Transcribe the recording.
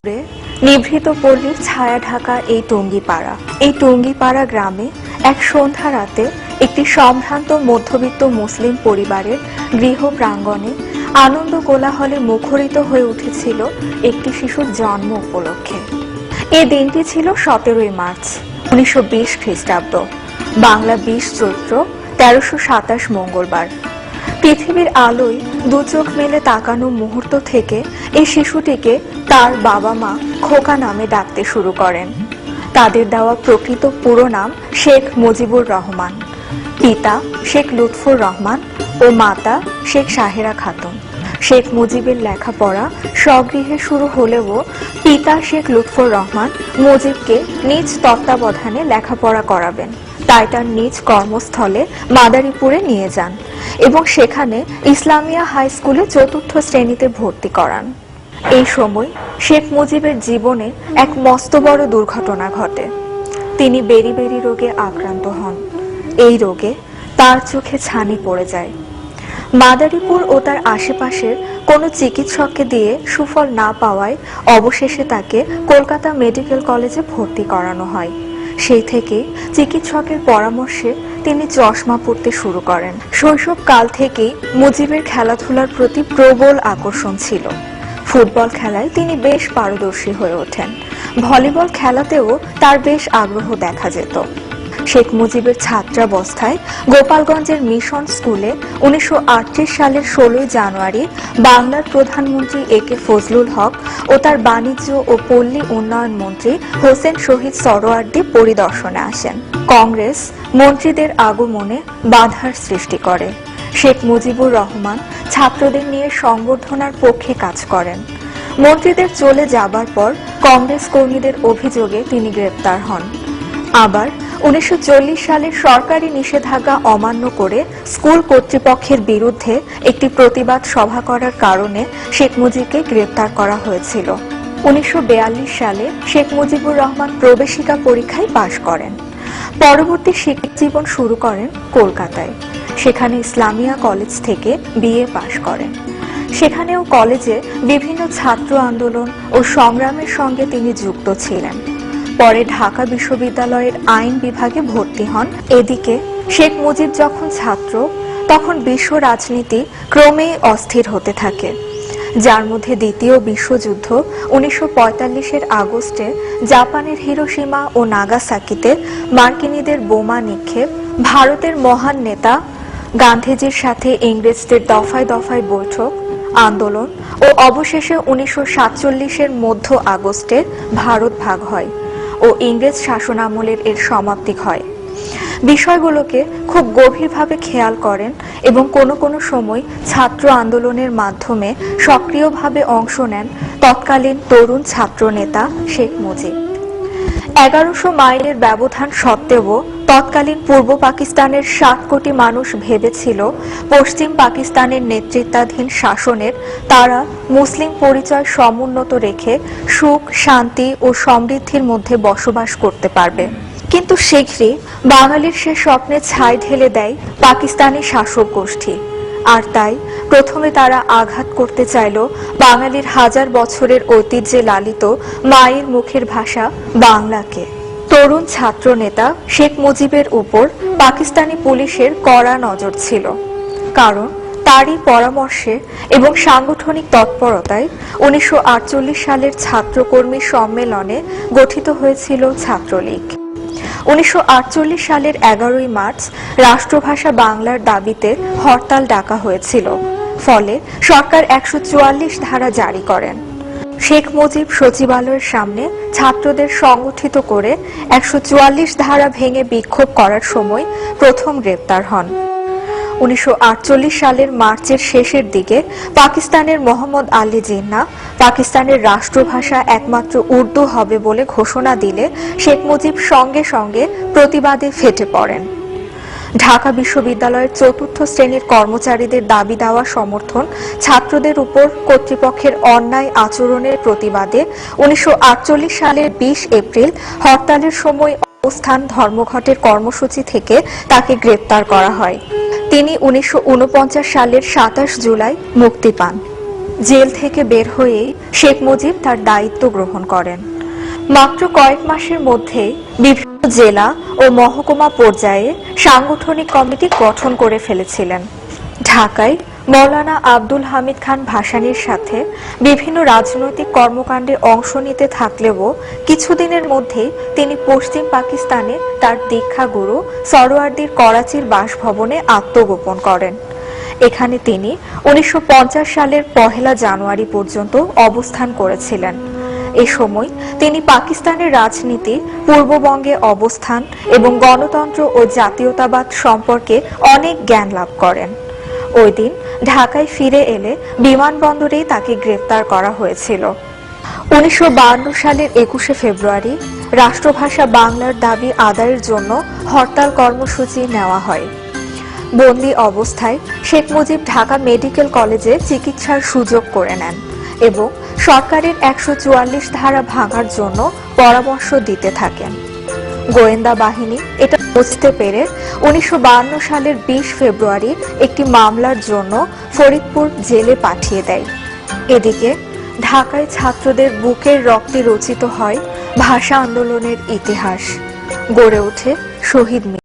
নিভৃত পল্লীর ছায়া ঢাকা এই টুঙ্গিপাড়া গ্রামে এক সন্ধ্যা রাতে একটি সম্ভ্রান্ত মধ্যবিত্ত মুসলিম পরিবারের গৃহ প্রাঙ্গণে আনন্দ কোলাহলে মুখরিত হয়ে উঠেছিল একটি শিশুর জন্ম উপলক্ষে। এই দিনটি ছিল 17 মার্চ 1920 খ্রিস্টাব্দ, বাংলা 20 চৈত্র 1327 মঙ্গলবার। পৃথিবীর আলোয় দু চোখ মেলে তাকানো মুহূর্ত থেকে এই শিশুটিকে তার বাবা মা খোকা নামে ডাকতে শুরু করেন। তাদের দেওয়া প্রকৃত পুরো নাম শেখ মুজিবুর রহমান, পিতা শেখ লুৎফুর রহমান ও মাতা শেখ সাহেরা খাতুন। শেখ মুজিবের লেখাপড়া স্বগৃহে শুরু হলেও পিতা শেখ লুৎফুর রহমান মুজিবকে নিজ তত্ত্বাবধানে লেখাপড়া করাবেন, তাই তার নিজ কর্মস্থলে মাদারীপুরে নিয়ে যান এবং সেখানে ইসলামিয়া হাই স্কুলে 4র্থ শ্রেণীতে ভর্তি করান। এই সময় শেখ মুজিবের জীবনে এক মস্ত বড় দুর্ঘটনা ঘটে। তিনি বেরি রোগে আক্রান্ত হন। এই রোগে তার চোখে ছানি পড়ে যায়। মাদারীপুর ও তার আশেপাশের কোনো চিকিৎসককে দিয়ে সুফল না পাওয়ায় অবশেষে তাকে কলকাতা মেডিকেল কলেজে ভর্তি করানো হয়। সেই থেকে চিকিৎসকের পরামর্শে তিনি চশমা পরতে শুরু করেন। শৈশবকাল থেকেই মুজিবের খেলাধুলার প্রতি প্রবল আকর্ষণ ছিল। ফুটবল খেলায় তিনি বেশ পারদর্শী হয়ে ওঠেন। ভলিবল খেলাতেও তার বেশ আগ্রহ দেখা যেত। শেখ মুজিবের ছাত্রাবস্থায় গোপালগঞ্জের মিশন স্কুলে 1938 সালের 16 জানুয়ারি বাংলার প্রধানমন্ত্রী একে ফজলুল হক ও তার বাণিজ্য ও পল্লী উন্নয়ন মন্ত্রী হোসেন শহীদ সরোয়ার্দী পরিদর্শনে আসেন। কংগ্রেস মন্ত্রীদের আগমনে বাধার সৃষ্টি করে। শেখ মুজিবুর রহমান ছাত্রদের নিয়ে সংবর্ধনার পক্ষে কাজ করেন। মন্ত্রীদের চলে যাবার পর কংগ্রেস কর্মীদের অভিযোগে তিনি গ্রেপ্তার হন। আবার 1940 সালের সরকারি নিষেধাজ্ঞা অমান্য করে স্কুল কর্তৃপক্ষের বিরুদ্ধে একটি প্রতিবাদ সভা করার কারণে শেখ মুজিবকে গ্রেপ্তার করা হয়েছিল। 1942 সালে শেখ মুজিবুর রহমান প্রবেশিকা পরীক্ষায় পাশ করেন। পরবর্তী শিক্ষা জীবন শুরু করেন কলকাতায়। সেখানে ইসলামিয়া কলেজ থেকে বিএ পাশ করেন। সেখানেও কলেজে বিভিন্ন ছাত্র আন্দোলন ও সংগ্রামের সঙ্গে তিনি যুক্ত ছিলেন। পরে ঢাকা বিশ্ববিদ্যালয়ের আইন বিভাগে ভর্তি হন। এদিকে শেখ মুজিব যখন ছাত্র, তখন বিশ্ব রাজনীতি ক্রমেই অস্থির হতে থাকে, যার মধ্যে দ্বিতীয় বিশ্বযুদ্ধ 1945-এর আগস্টে জাপানের হিরোশিমা ও নাগাসাকিতে মার্কিনীদের বোমা নিক্ষেপ, ভারতের মহান নেতা গান্ধীজির সাথে ইংরেজদের দফায় দফায় বৈঠক, আন্দোলন ও অবশেষে 1947-এর মধ্য আগস্টে ভারত ভাগ হয় ও ইংরেজ শাসনামলের এর সমাপ্তি হয়। বিষয়গুলোকে খুব গভীরভাবে খেয়াল করেন এবং কোনো সময় ছাত্র আন্দোলনের মাধ্যমে সক্রিয়ভাবে অংশ নেন তৎকালীন তরুণ ছাত্র নেতা শেখ মুজিব। 1100 মাইলের ব্যবধান সত্ত্বেও তৎকালীন পূর্ব পাকিস্তানের 60 কোটি মানুষ ভেবেছিল পশ্চিম পাকিস্তানের নেতৃত্বাধীন শাসনের তারা মুসলিম পরিচয় সমুন্নত রেখে সুখ, শান্তি ও সমৃদ্ধির মধ্যে বসবাস করতে পারবে। কিন্তু শীঘ্রই বাঙালির সে স্বপ্নে ছাই ঢেলে দেয় পাকিস্তানি শাসক গোষ্ঠী। আর তাই প্রথমে তারা আঘাত করতে চাইল বাঙালির হাজার বছরের ঐতিহ্যে লালিত মায়ের মুখের ভাষা বাংলাকে। তরুণ ছাত্র নেতা শেখ মুজিবের উপর পাকিস্তানি পুলিশের কড়া নজর ছিল, কারণ তারই পরামর্শে এবং সাংগঠনিক তৎপরতায় 1948 সালের ছাত্রকর্মী সম্মেলনে গঠিত হয়েছিল ছাত্রলীগ। 1948 সালের 11 মার্চ রাষ্ট্রভাষা বাংলার দাবিতে হরতাল ডাকা হয়েছিল। ফলে সরকার 144 ধারা জারি করেন। শেখ মুজিব সচিবালয়ের সামনে ছাত্রদের সংগঠিত করে 144 ধারা ভেঙে বিক্ষোভ করার সময় প্রথম গ্রেপ্তার হন। 1948 সালের মার্চের শেষের দিকে পাকিস্তানের মোহাম্মদ আলী জিন্নাহ পাকিস্তানের রাষ্ট্রভাষা একমাত্র উর্দু হবে বলে ঘোষণা দিলে শেখ মুজিব সঙ্গে সঙ্গে প্রতিবাদে ফেটে পড়েন। ঢাকা বিশ্ববিদ্যালয়ের 4র্থ শ্রেণীর কর্মচারীদের দাবি দেওয়া সমর্থন ছাত্রদের উপর কর্তৃপক্ষের অন্যায় আচরণের প্রতিবাদে 1948 সালের 20 এপ্রিল হরতালের সময় অবস্থান ধর্মঘটের কর্মসূচি থেকে তাকে গ্রেপ্তার করা হয়। তিনি 1949 সালের 27 জুলাই মুক্তি পান। জেল থেকে বের হয়ে শেখ মুজিব তার দায়িত্ব গ্রহণ করেন। মাত্র কয়েক মাসের মধ্যে বিভিন্ন জেলা ও মহকুমা পর্যায়ে সাংগঠনিক কমিটি গঠন করে ফেলেছিলেন। ঢাকায় মৌলানা আব্দুল হামিদ খান ভাসানীর সাথে বিভিন্ন রাজনৈতিক কর্মকাণ্ডে অংশ নিতে থাকলেও কিছুদিনের মধ্যেই তিনি পশ্চিম পাকিস্তানে তার দীক্ষাগুরু সরোয়ার্দির করাচির বাসভবনে আত্মগোপন করেন। এখানে তিনি 1950 সালের 1 জানুয়ারি পর্যন্ত অবস্থান করেছিলেন। এ সময় তিনি পাকিস্তানের রাজনীতি, পূর্ববঙ্গে অবস্থান এবং গণতন্ত্র ও জাতীয়তাবাদ সম্পর্কে অনেক জ্ঞান লাভ করেন। ওই দিন ঢাকায় ফিরে এলে বিমানবন্দরেই তাকে গ্রেফতার করা হয়েছিল। 1952 সালের 21 ফেব্রুয়ারি রাষ্ট্রভাষা বাংলার দাবি আদায়ের জন্য হরতাল কর্মসূচি নেওয়া হয়। বন্দী অবস্থায় শেখ মুজিব ঢাকা মেডিকেল কলেজে চিকিৎসার সুযোগ করে নেন এবং সরকারের 144 ধারা ভাঙার জন্য পরামর্শ দিতে থাকেন। গোয়েন্দা বাহিনী এটা বুঝতে পেরে 1952 সালের 20 ফেব্রুয়ারি একটি মামলার জন্য ফরিদপুর জেলে পাঠিয়ে দেয়। এদিকে ঢাকায় ছাত্রদের বুকের রক্তে রচিত হয় ভাষা আন্দোলনের ইতিহাস, গড়ে ওঠে শহীদ মিনার।